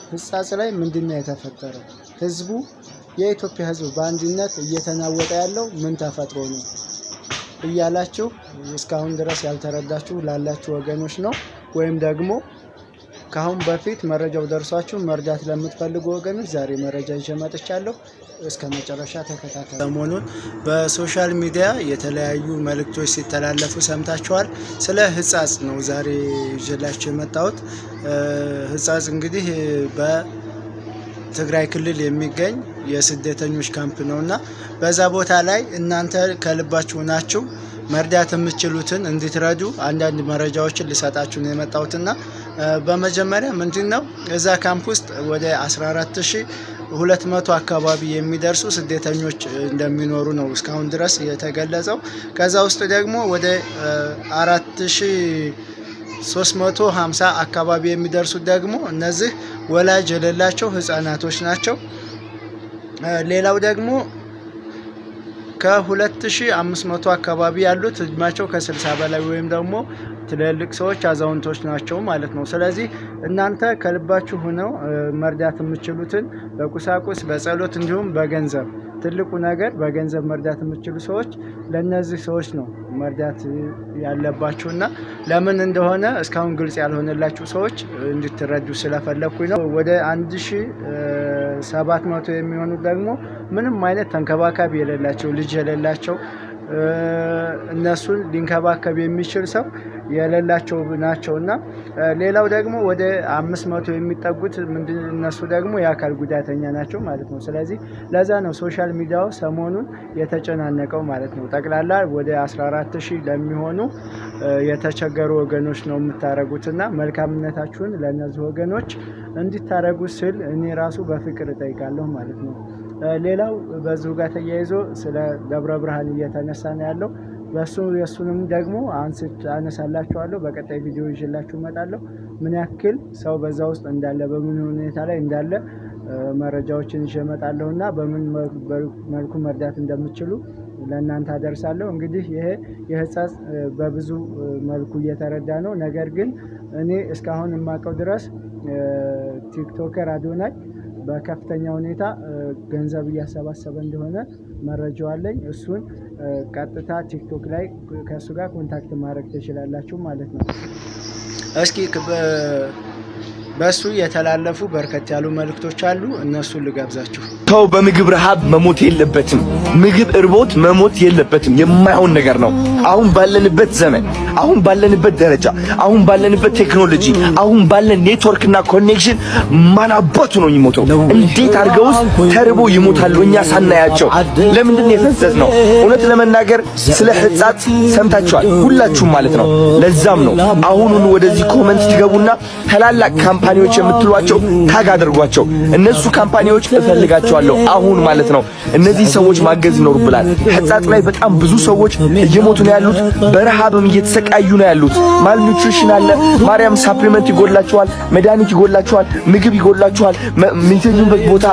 ህጻጽ ላይ ምንድነው የተፈጠረው? ህዝቡ የኢትዮጵያ ህዝብ በአንድነት እየተናወጠ ያለው ምን ተፈጥሮ ነው እያላችሁ እስካሁን ድረስ ያልተረዳችሁ ላላችሁ ወገኖች ነው። ወይም ደግሞ ካሁን በፊት መረጃው ደርሷችሁ መርዳት ለምትፈልጉ ወገኖች ዛሬ መረጃ ይዤ መጥቻለሁ። እስከ መጨረሻ ተከታተሉ። ሰሞኑን በሶሻል ሚዲያ የተለያዩ መልእክቶች ሲተላለፉ ሰምታችኋል። ስለ ህጻጽ ነው ዛሬ ይዤላችሁ የመጣሁት። ህጻጽ እንግዲህ በትግራይ ክልል የሚገኝ የስደተኞች ካምፕ ነውና በዛ ቦታ ላይ እናንተ ከልባችሁ ናችሁ መርዳት የምትችሉትን እንድትረዱ አንዳንድ መረጃዎችን ልሰጣችሁ ነው የመጣሁትና በመጀመሪያ ምንድነው እዛ ካምፕ ውስጥ ወደ 14200 አካባቢ የሚደርሱ ስደተኞች እንደሚኖሩ ነው እስካሁን ድረስ የተገለጸው። ከዛ ውስጥ ደግሞ ወደ 4350 አካባቢ የሚደርሱት ደግሞ እነዚህ ወላጅ የሌላቸው ህፃናቶች ናቸው። ሌላው ደግሞ ከ2500 አካባቢ ያሉት እድሜያቸው ከ60 በላይ ወይም ደግሞ ትልልቅ ሰዎች አዛውንቶች ናቸው ማለት ነው። ስለዚህ እናንተ ከልባችሁ ሆነው መርዳት የምትችሉትን በቁሳቁስ በጸሎት እንዲሁም በገንዘብ ትልቁ ነገር በገንዘብ መርዳት የምትችሉ ሰዎች ለነዚህ ሰዎች ነው መርዳት ያለባችሁና ለምን እንደሆነ እስካሁን ግልጽ ያልሆነላችሁ ሰዎች እንድትረዱ ስለፈለኩኝ ነው። ወደ 1700 የሚሆኑት ደግሞ ምንም አይነት ተንከባካቢ የሌላቸው ልጅ የሌላቸው እነሱን ሊንከባከብ የሚችል ሰው የሌላቸው ናቸውና ሌላው ደግሞ ወደ 500 የሚጠጉት እነሱ ደግሞ የአካል ጉዳተኛ ናቸው ማለት ነው። ስለዚህ ለዛ ነው ሶሻል ሚዲያው ሰሞኑን የተጨናነቀው ማለት ነው። ጠቅላላ ወደ 14000 ለሚሆኑ የተቸገሩ ወገኖች ነው የምታረጉትና መልካምነታችሁን ለነዚህ ወገኖች እንድታረጉ ስል እኔ ራሱ በፍቅር እጠይቃለሁ ማለት ነው። ሌላው በዚሁ ጋር ተያይዞ ስለ ደብረ ብርሃን እየተነሳ ነው ያለው። የሱንም ደግሞ አነሳላችኋለሁ። በቀጣይ ቪዲዮ ይዤላችሁ እመጣለሁ። ምን ያክል ሰው በዛ ውስጥ እንዳለ በምን ሁኔታ ላይ እንዳለ መረጃዎችን ይዤ እመጣለሁና በምን መልኩ መርዳት እንደምትችሉ ለእናንተ አደርሳለሁ። እንግዲህ ይሄ የህጻጽ በብዙ መልኩ እየተረዳ ነው። ነገር ግን እኔ እስካሁን የማውቀው ድረስ ቲክቶከር አዶናይ በከፍተኛ ሁኔታ ገንዘብ እያሰባሰበ እንደሆነ መረጃው አለኝ። እሱን ቀጥታ ቲክቶክ ላይ ከሱ ጋር ኮንታክት ማድረግ ትችላላችሁ ማለት ነው። እስኪ በሱ የተላለፉ በርከት ያሉ መልእክቶች አሉ፣ እነሱን ልጋብዛችሁ። ሰው በምግብ ረሃብ መሞት የለበትም። ምግብ እርቦት መሞት የለበትም። የማይሆን ነገር ነው። አሁን ባለንበት ዘመን፣ አሁን ባለንበት ደረጃ፣ አሁን ባለንበት ቴክኖሎጂ፣ አሁን ባለን ኔትወርክና ኮኔክሽን ማን አባቱ ነው የሚሞተው? እንዴት አድርገውስ ተርቦ ይሞታሉ እኛ ሳናያቸው? ለምንድን ነው የፈዘዝነው? እውነት ለመናገር ስለ ህጻጽ ሰምታችኋል ሁላችሁም ማለት ነው። ለዛም ነው አሁኑን ወደዚህ ኮመንት ትገቡና ታላላቅ ካምፓኒዎች የምትሏቸው ታግ አድርጓቸው። እነሱ ካምፓኒዎች እፈልጋቸዋለሁ አሁን ማለት ነው። እነዚህ ሰዎች ማገዝ ይኖርብናል። ህጻጽ ላይ በጣም ብዙ ሰዎች እየሞቱ ነው ያሉት፣ በረሃብም እየተሰቃዩ ነው ያሉት። ማልኒውትሪሽን አለ፣ ማርያም ሳፕሊመንት ይጎላቸዋል፣ መድኃኒት ይጎላቸዋል፣ ምግብ ይጎላቸዋል፣ የሚተኙበት ቦታ።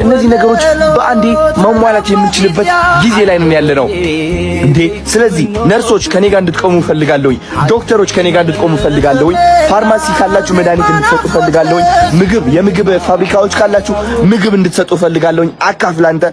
እነዚህ ነገሮች በአንዴ ማሟላት የምንችልበት ጊዜ ላይ ነን ያለነው እንዴ። ስለዚህ ነርሶች ከኔ ጋር እንድትቆሙ ፈልጋለሁ። ዶክተሮች ከኔ ጋር እንድትቆሙ ፈልጋለሁ። ፋርማሲ ካላችሁ መድኃኒት እንድትሰጡ ፈልጋለሁ። የምግብ ፋብሪካዎች ካላችሁ ምግብ እንድትሰጡ ፈልጋለሁ። አካፍል አንተ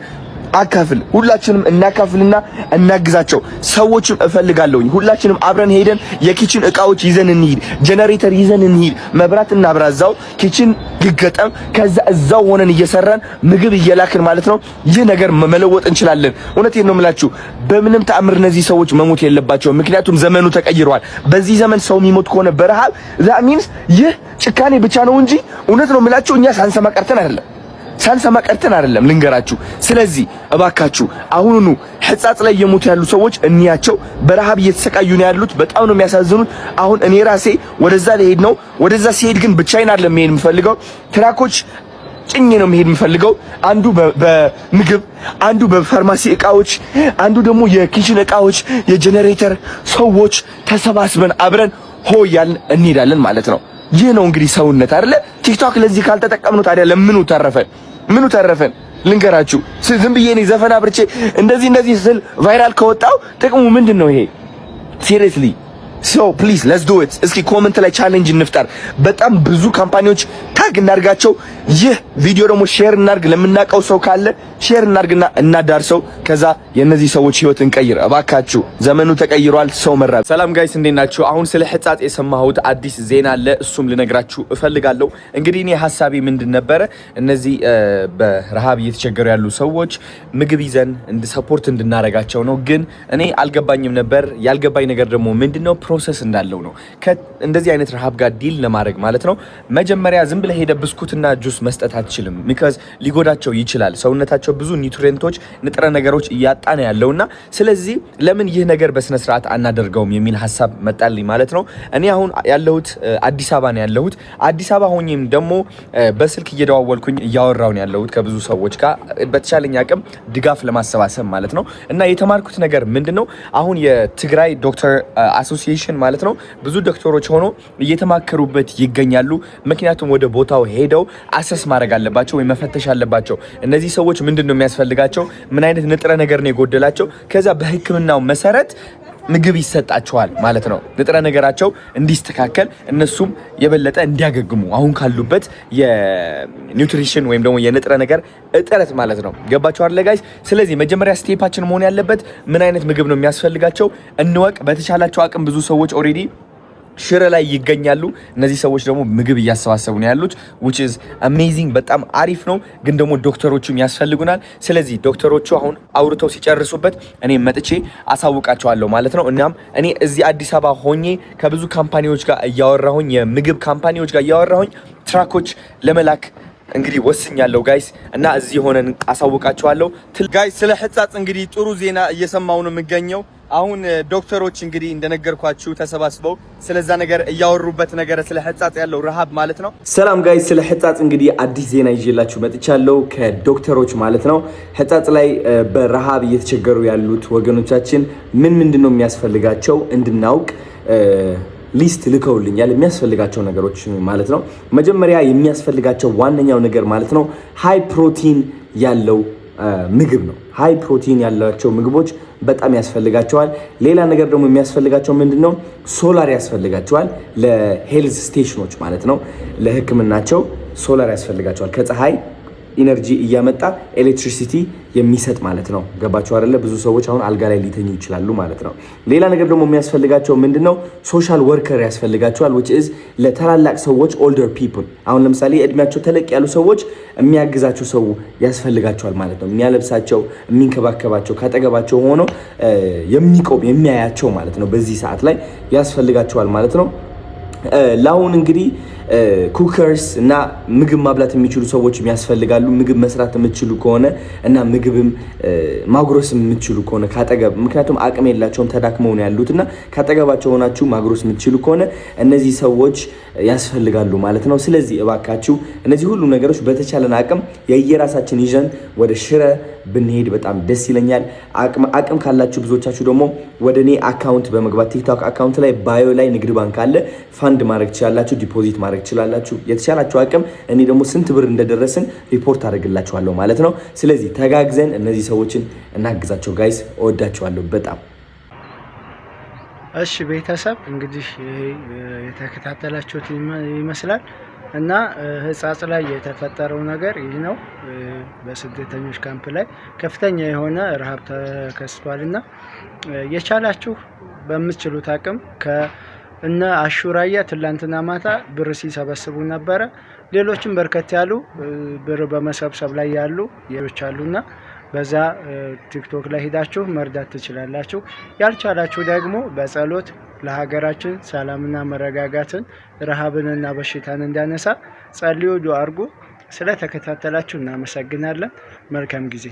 አካፍል። ሁላችንም እናካፍልና እናግዛቸው። ሰዎችም እፈልጋለሁ ሁላችንም አብረን ሄደን የኪችን እቃዎች ይዘን እንሂድ፣ ጄነሬተር ይዘን እንሂድ፣ መብራት እናብራ፣ እዛው ኪችን ይገጠም። ከዛ እዛው ሆነን እየሰራን ምግብ እየላክን ማለት ነው ይህ ነገር መለወጥ እንችላለን። እውነቴን ነው የምላችሁ። በምንም ተአምር እነዚህ ሰዎች መሞት የለባቸው። ምክንያቱም ዘመኑ ተቀይሯል። በዚህ ዘመን ሰው የሚሞት ከሆነ በረሃብ that means ይህ ጭካኔ ብቻ ነው እንጂ እውነት ነው የምላችሁ እኛ ሳንሰማ ቀርተን አይደለም ልንገራችሁ። ስለዚህ እባካችሁ አሁኑኑ ህጻጽ ላይ የሞቱ ያሉ ሰዎች እንያቸው። በረሃብ እየተሰቃዩ ነው ያሉት። በጣም ነው የሚያሳዝኑት። አሁን እኔ ራሴ ወደዛ ልሄድ ነው። ወደዛ ሲሄድ ግን ብቻዬን አይደለም መሄድ የምፈልገው። ትራኮች ጭኜ ነው መሄድ የምፈልገው። አንዱ በምግብ፣ አንዱ በፋርማሲ እቃዎች፣ አንዱ ደግሞ የኪችን እቃዎች፣ የጄነሬተር ሰዎች ተሰባስበን አብረን ሆያልን እንሄዳለን ማለት ነው። ይህ ነው እንግዲህ ሰውነት አይደለ? ቲክቶክ ለዚህ ካልተጠቀምነው ታዲያ ለምኑ ተረፈን? ልንገራችሁ። ዝም ብዬ እኔ ዘፈን አብርቼ እንደዚህ ስል ቫይራል ከወጣው ጥቅሙ ምንድነው? ይሄ ሲሪየስሊ ሶ ፕሊዝ ሌትስ ዱ ኢት። እስኪ ኮሜንት ላይ ቻሌንጅ እንፍጠር። በጣም ብዙ ካምፓኒዎች ታግ እናርጋቸው። ይህ ቪዲዮ ደግሞ ሼር እናርግ። ለምናውቀው ሰው ካለ ሼር እናርግና እናዳርሰው። ከዛ የነዚህ ሰዎች ህይወት እንቀይር እባካችሁ። ዘመኑ ተቀይሯል። ሰው መራብ። ሰላም ጋይስ እንዴት ናችሁ? አሁን ስለ ህጻጽ የሰማሁት አዲስ ዜና አለ። እሱም ልነግራችሁ እፈልጋለሁ። እንግዲህ እኔ ሐሳቤ ምንድን ነበረ? እነዚህ በረሃብ እየተቸገሩ ያሉ ሰዎች ምግብ ይዘን ሰፖርት እንድናረጋቸው ነው። ግን እኔ አልገባኝም ነበር። ያልገባኝ ነገር ደግሞ ምንድነው ፕሮሰስ እንዳለው ነው። እንደዚህ አይነት ረሃብ ጋር ዲል ለማድረግ ማለት ነው መጀመሪያ ዝም ብለህ ሄደ ብስኩትና ጁስ መስጠት አትችልም። ሚካዝ ሊጎዳቸው ይችላል። ሰውነታቸው ብዙ ኒውትሪየንቶች፣ ንጥረ ነገሮች እያጣ ነው ያለውና ስለዚህ ለምን ይህ ነገር በስነ ስርዓት አናደርገውም የሚል ሐሳብ መጣልኝ ማለት ነው። እኔ አሁን ያለሁት አዲስ አበባ ነው ያለሁት። አዲስ አበባ ሆኜም ደግሞ በስልክ እየደዋወልኩኝ እያወራሁ ነው ያለሁት ከብዙ ሰዎች ጋር በተቻለኝ አቅም ድጋፍ ለማሰባሰብ ማለት ነው። እና የተማርኩት ነገር ምንድነው አሁን የትግራይ ዶክተር አሶሲዬሽን ማለት ነው ብዙ ዶክተሮች ሆኖ እየተማከሩበት ይገኛሉ። ምክንያቱም ወደ ቦታው ሄደው አሰስ ማድረግ አለባቸው ወይ መፈተሽ አለባቸው። እነዚህ ሰዎች ምንድነው የሚያስፈልጋቸው? ምን አይነት ንጥረ ነገር ነው የጎደላቸው? ከዛ በሕክምናው መሰረት ምግብ ይሰጣቸዋል ማለት ነው። ንጥረ ነገራቸው እንዲስተካከል እነሱም የበለጠ እንዲያገግሙ አሁን ካሉበት የኒውትሪሽን ወይም ደግሞ የንጥረ ነገር እጥረት ማለት ነው። ገባችሁ አይደል ጋይስ? ስለዚህ መጀመሪያ ስቴፓችን መሆን ያለበት ምን አይነት ምግብ ነው የሚያስፈልጋቸው እንወቅ። በተቻላቸው አቅም ብዙ ሰዎች ኦሬዲ ሽረ ላይ ይገኛሉ። እነዚህ ሰዎች ደግሞ ምግብ እያሰባሰቡ ነው ያሉት which is amazing በጣም አሪፍ ነው። ግን ደግሞ ዶክተሮቹም ያስፈልጉናል። ስለዚህ ዶክተሮቹ አሁን አውርተው ሲጨርሱበት እኔ መጥቼ አሳውቃቸዋለሁ ማለት ነው። እናም እኔ እዚህ አዲስ አበባ ሆኜ ከብዙ ካምፓኒዎች ጋር እያወራሁኝ የምግብ ካምፓኒዎች ጋር እያወራሁኝ ትራኮች ለመላክ እንግዲህ ወስኛለሁ ጋይስ እና እዚህ ሆነን አሳውቃቸዋለሁ ጋይስ። ስለ ህጻጽ እንግዲህ ጥሩ ዜና እየሰማሁ ነው የምገኘው። አሁን ዶክተሮች እንግዲህ እንደነገርኳችሁ ተሰባስበው ስለዛ ነገር እያወሩበት ነገር ስለ ህጻጽ ያለው ረሃብ ማለት ነው። ሰላም ጋይስ፣ ስለ ህጻጽ እንግዲህ አዲስ ዜና ይዤላችሁ መጥቻለሁ ከዶክተሮች ማለት ነው። ህጻጽ ላይ በረሃብ እየተቸገሩ ያሉት ወገኖቻችን ምንድነው የሚያስፈልጋቸው እንድናውቅ ሊስት ልከውልኛል። የሚያስፈልጋቸው ነገሮች ማለት ነው። መጀመሪያ የሚያስፈልጋቸው ዋነኛው ነገር ማለት ነው ሃይ ፕሮቲን ያለው ምግብ ነው። ሃይ ፕሮቲን ያላቸው ምግቦች በጣም ያስፈልጋቸዋል። ሌላ ነገር ደግሞ የሚያስፈልጋቸው ምንድነው? ሶላር ያስፈልጋቸዋል። ለሄልዝ ስቴሽኖች ማለት ነው ለህክምናቸው ሶላር ያስፈልጋቸዋል። ከፀሐይ ኢነርጂ እያመጣ ኤሌክትሪሲቲ የሚሰጥ ማለት ነው። ገባችሁ አይደለ? ብዙ ሰዎች አሁን አልጋ ላይ ሊተኙ ይችላሉ ማለት ነው። ሌላ ነገር ደግሞ የሚያስፈልጋቸው ምንድነው? ሶሻል ወርከር ያስፈልጋቸዋል which is ለታላላቅ ሰዎች older people። አሁን ለምሳሌ እድሜያቸው ተለቅ ያሉ ሰዎች የሚያግዛቸው ሰው ያስፈልጋቸዋል ማለት ነው። የሚያለብሳቸው፣ የሚንከባከባቸው፣ ካጠገባቸው ሆኖ የሚቆም የሚያያቸው ማለት ነው። በዚህ ሰዓት ላይ ያስፈልጋቸዋል ማለት ነው። ለአሁን እንግዲህ ኩከርስ እና ምግብ ማብላት የሚችሉ ሰዎች ያስፈልጋሉ። ምግብ መስራት የምትችሉ ከሆነ እና ምግብም ማጉረስ የምትችሉ ከሆነ ካጠገብ፣ ምክንያቱም አቅም የላቸውም ተዳክመው ነው ያሉትና ካጠገባቸው ሆናችሁ ማጉረስ የምትችሉ ከሆነ እነዚህ ሰዎች ያስፈልጋሉ ማለት ነው። ስለዚህ እባካችሁ እነዚህ ሁሉ ነገሮች በተቻለን አቅም የየራሳችን ይዘን ወደ ሽረ ብንሄድ በጣም ደስ ይለኛል። አቅም ካላችሁ ብዙዎቻችሁ ደግሞ ወደ እኔ አካውንት በመግባት ቲክቶክ አካውንት ላይ ባዮ ላይ ንግድ ባንክ አለ፣ ፋንድ ማድረግ ትችላላችሁ፣ ዲፖዚት ማድረግ ትችላላችሁ። የተቻላችሁ አቅም እኔ ደግሞ ስንት ብር እንደደረስን ሪፖርት አድርግላችኋለሁ ማለት ነው። ስለዚህ ተጋግዘን እነዚህ ሰዎችን እናግዛቸው ጋይስ። እወዳችኋለሁ በጣም። እሺ ቤተሰብ እንግዲህ የተከታተላችሁት ይመስላል እና ህጻጽ ላይ የተፈጠረው ነገር ይህ ነው። በስደተኞች ካምፕ ላይ ከፍተኛ የሆነ ረሃብ ተከስቷልና የቻላችሁ በምትችሉት አቅም ከእነ አሹራያ ትላንትና ማታ ብር ሲሰበስቡ ነበረ። ሌሎችም በርከት ያሉ ብር በመሰብሰብ ላይ ያሉ የሮች አሉና በዛ ቲክቶክ ላይ ሄዳችሁ መርዳት ትችላላችሁ። ያልቻላችሁ ደግሞ በጸሎት ለሀገራችን ሰላምና መረጋጋትን ረሃብንና በሽታን እንዳነሳ ጸልዩ፣ ዱአ አድርጉ። ስለተከታተላችሁ እናመሰግናለን። መልካም ጊዜ